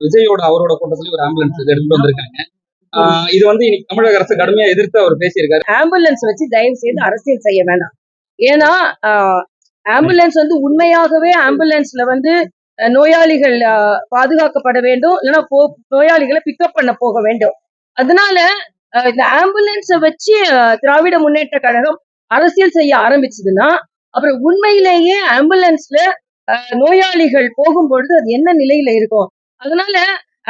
விஜயோட அவரோட கூட்டத்திலேயே ஒரு ஆம்புலன்ஸ் எடுத்துட்டு வந்திருக்காங்க. இது வந்து இன்னைக்கு தமிழக அரசு கடுமையா எதிர்த்து அவர் பேசியிருக்காரு. ஆம்புலன்ஸ் வச்சு தயவு செய்து அரசியல் செய்ய வேண்டாம். ஏன்னா ஆம்புலன்ஸ் வந்து உண்மையாகவே ஆம்புலன்ஸ்ல வந்து நோயாளிகள் பாதுகாக்கப்பட வேண்டும், இல்லைன்னா நோயாளிகளை பிக்கப் பண்ண போக வேண்டும். அதனால இந்த ஆம்புலன்ஸை வச்சு திராவிட முன்னேற்ற கழகம் அரசியல் செய்ய ஆரம்பிச்சதுன்னா அப்புறம் உண்மையிலேயே ஆம்புலன்ஸ்ல நோயாளிகள் போகும்பொழுது அது என்ன நிலையில இருக்கும். அதனால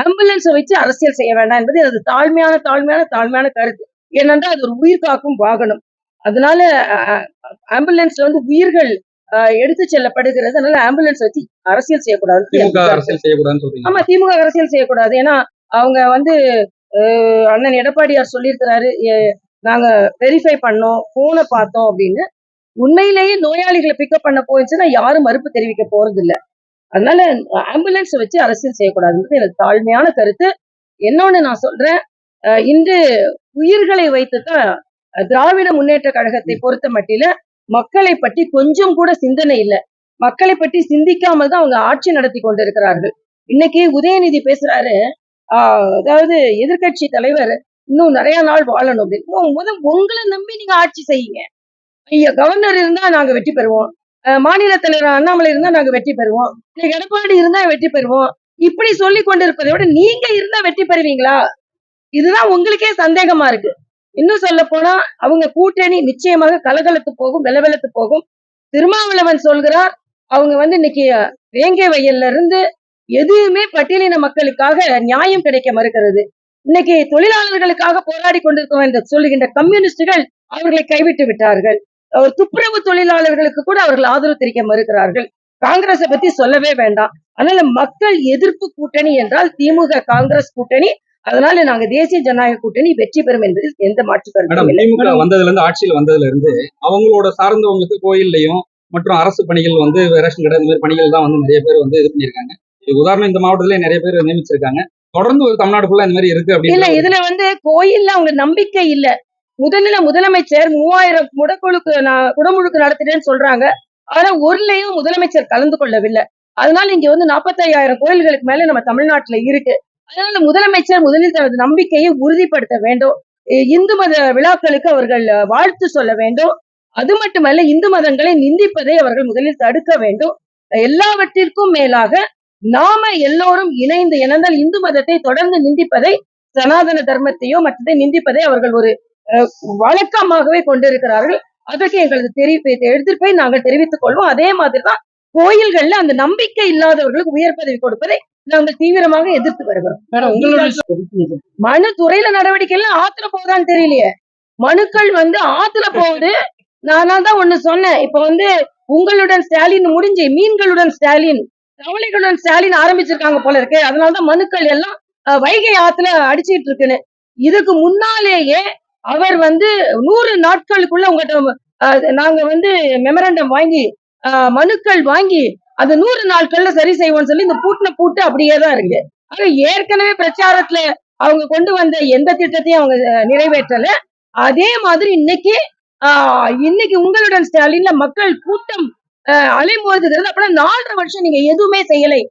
ஆம்புலன்ஸை வச்சு அரசியல் செய்ய வேண்டாம் என்பது அது தாழ்மையான கருத்து. ஏனென்றால் அது ஒரு உயிர் காக்கும் வாகனம். அதனால ஆம்புலன்ஸ்ல வந்து உயிர்கள் எடுத்து செல்லப்படுகிறது. அதனால ஆம்புலன்ஸ் வச்சு அரசியல் செய்யக்கூடாது. ஆமா, திமுக அரசியல் செய்யக்கூடாது. ஏன்னா அவங்க வந்து அண்ணன் எடப்பாடியார் சொல்லியிருக்கிறாரு, நாங்க வெரிஃபை பண்ணோம், போனை பார்த்தோம் அப்படின்னு. உண்மையிலேயே நோயாளிகளை பிக்கப் பண்ண போயிடுச்சுன்னா யாரும் மறுப்பு தெரிவிக்க போறது இல்லை. அதனால ஆம்புலன்ஸை வச்சு அரசியல் செய்யக்கூடாதுன்றது எனக்கு தாழ்மையான கருத்து. இன்னொன்னு நான் சொல்றேன், இன்று உயிர்களை வைத்துதான் திராவிட முன்னேற்ற கழகத்தை பொறுத்த மட்டில மக்களை பற்றி கொஞ்சம் கூட சிந்தனை இல்லை. மக்களை பற்றி சிந்திக்காமல் தான் அவங்க ஆட்சி நடத்தி கொண்டிருக்கிறார்கள். இன்னைக்கு உதயநிதி பேசுறாரு, அதாவது எதிர்கட்சி தலைவர் இன்னும் நிறைய நாள் வாழணும் அப்படின்னு. உங்களை நம்பி நீங்க ஆட்சி செய்யுங்க. கவர்னர் இருந்தா நாங்க வெற்றி பெறுவோம், மாநில தலைவர் அண்ணாமலை இருந்தா நாங்க வெற்றி பெறுவோம், எடப்பாடி இருந்தா வெற்றி பெறுவோம், இப்படி சொல்லி கொண்டிருப்பதை விட நீங்க இருந்தா வெற்றி பெறுவீங்களா? இதுதான் உங்களுக்கே சந்தேகமா இருக்கு. இன்னும் சொல்ல போனா அவங்க கூட்டணி நிச்சயமாக கலகலத்து போகும், வெலவெலத்து போகும். திருமாவளவன் சொல்கிறார், அவங்க வந்து இன்னைக்கு வேங்கை வயல்ல இருந்து எதுவுமே பட்டியலின மக்களுக்காக நியாயம் கிடைக்க மறுக்கிறது. இன்னைக்கு தொழிலாளர்களுக்காக போராடி கொண்டிருக்கோம் என்று சொல்லுகின்ற கம்யூனிஸ்டுகள் அவர்களை கைவிட்டு விட்டார்கள். துப்புரவு தொழிலாளர்களுக்கு கூட அவர்கள் ஆதரவு தெரிவிக்க மறுக்கிறார்கள். காங்கிரஸை பத்தி சொல்லவே வேண்டாம். அதனால மக்கள் எதிர்ப்பு கூட்டணி என்றால் திமுக காங்கிரஸ் கூட்டணி. அதனால நாங்க தேசிய ஜனநாயக கூட்டணி வெற்றி பெறும் என்பதில் எந்த மாற்று கருத்தும் இல்லை. திமுக வந்ததுல இருந்து, ஆட்சியில் வந்ததுல இருந்து அவங்களோட சார்ந்தவங்களுக்கு கோயில்லையும் மற்றும் அரசு பணிகள் வந்து ரேஷன் கடை இந்த மாதிரி பணிகள் தான் வந்து நிறைய பேர் வந்து இது பண்ணியிருக்காங்க. உதாரணம் இந்த மாவட்டத்திலே நிறைய பேர் நியமிச்சிருக்காங்க. தொடர்ந்து ஒரு தமிழ்நாடு ஃபுல்லா இந்த மாதிரி இருக்கு இல்ல. இதுல வந்து கோயில்ல அவங்க நம்பிக்கை இல்ல. முதலமைச்சர் 3000 குடமுழுக்கு நடத்திட்டேன்னு சொல்றாங்க. ஆனா ஒருலையும் முதலமைச்சர் கலந்து கொள்ளவில்லை. அதனால இங்க வந்து 45,000 கோயில்களுக்கு மேல நம்ம தமிழ்நாட்டுல இருக்கு. அதனால முதலமைச்சர் முதலில் தனது நம்பிக்கையை உறுதிப்படுத்த வேண்டும். இந்து மத விழாக்களுக்கு அவர்கள் வாழ்த்து சொல்ல வேண்டும். அது மட்டுமல்ல, இந்து மதங்களை நிந்திப்பதை அவர்கள் முதலில் தடுக்க வேண்டும். எல்லாவற்றிற்கும் மேலாக நாம எல்லோரும் இணைந்து, ஏனென்றால் இந்து மதத்தை தொடர்ந்து நிந்திப்பதை, சனாதன தர்மத்தையோ மற்றதை நிந்திப்பதை அவர்கள் ஒரு வழக்கமாகவே கொண்டிருக்கிறார்கள். அதற்கு எங்களது எதிர்ப்பை நாங்கள் தெரிவித்துக் கொள்வோம். அதே மாதிரிதான் கோயில்கள்ல அந்த நம்பிக்கை இல்லாதவர்களுக்கு உயர் பதவி கொடுப்பதை நாங்கள் தீவிரமாக எதிர்த்து வருகிறோம். மனு துறையில நடவடிக்கை எல்லாம் ஆத்துல போதான்னு தெரியலையே. மனுக்கள் வந்து ஆத்துல போகுது. நானா தான் ஒண்ணு சொன்னேன், இப்ப வந்து உங்களுடன் ஸ்டாலின் முடிஞ்சு மீன்களுடன் ஸ்டாலின், தவளைகளுடன் ஸ்டாலின் ஆரம்பிச்சிருக்காங்க போல இருக்கு. அதனாலதான் மனுக்கள் எல்லாம் வைகை ஆத்துல அடிச்சிட்டு இருக்குன்னு. இதுக்கு முன்னாலேயே அவர் வந்து 100 நாட்களுக்குள்ள உங்கள்கிட்ட நாங்க வந்து மெமரண்டம் வாங்கி மனுக்கள் வாங்கி அது 100 நாட்கள்ல சரி செய்வோம்னு சொல்லி இந்த பூட்டு அப்படியேதான் இருக்கு. ஆக ஏற்கனவே பிரச்சாரத்துல அவங்க கொண்டு வந்த எந்த திட்டத்தையும் அவங்க நிறைவேற்றல. அதே மாதிரி இன்னைக்கு உங்களுடன் ஸ்டாலின்ல மக்கள் கூட்டம் அலைமோதுகிறது. அப்படின்னா 4.5 வருஷம் நீங்க எதுவுமே செய்யலை.